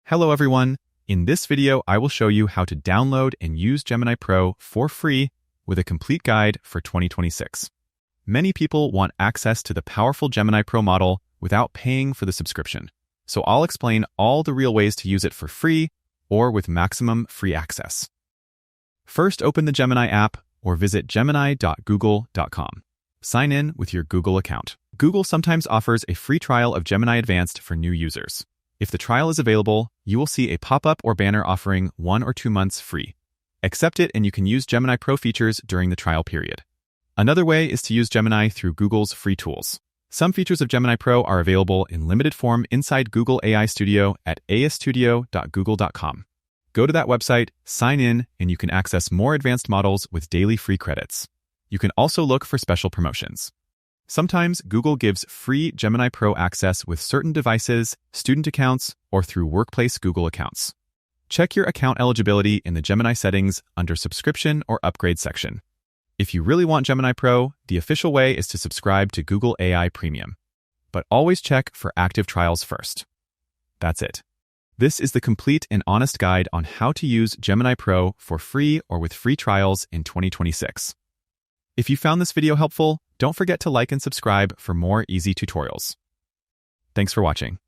Hello everyone! In this video, I will show you how to download and use Gemini Pro for free with a complete guide for 2026. Many people want access to the powerful Gemini Pro model without paying for the subscription. So I'll explain all the real ways to use it for free or with maximum free access. First, open the Gemini app or visit gemini.google.com. Sign in with your Google account. Google sometimes offers a free trial of Gemini Advanced for new users. If the trial is available, you will see a pop-up or banner offering 1 or 2 months free. Accept it and you can use Gemini Pro features during the trial period. Another way is to use Gemini through Google's free tools. Some features of Gemini Pro are available in limited form inside Google AI Studio at astudio.google.com. Go to that website, sign in, and you can access more advanced models with daily free credits. You can also look for special promotions. Sometimes Google gives free Gemini Pro access with certain devices, student accounts, or through workplace Google accounts. Check your account eligibility in the Gemini settings under subscription or upgrade section. If you really want Gemini Pro, the official way is to subscribe to Google AI Premium. But always check for active trials first. That's it. This is the complete and honest guide on how to use Gemini Pro for free or with free trials in 2026. If you found this video helpful, don't forget to like and subscribe for more easy tutorials. Thanks for watching.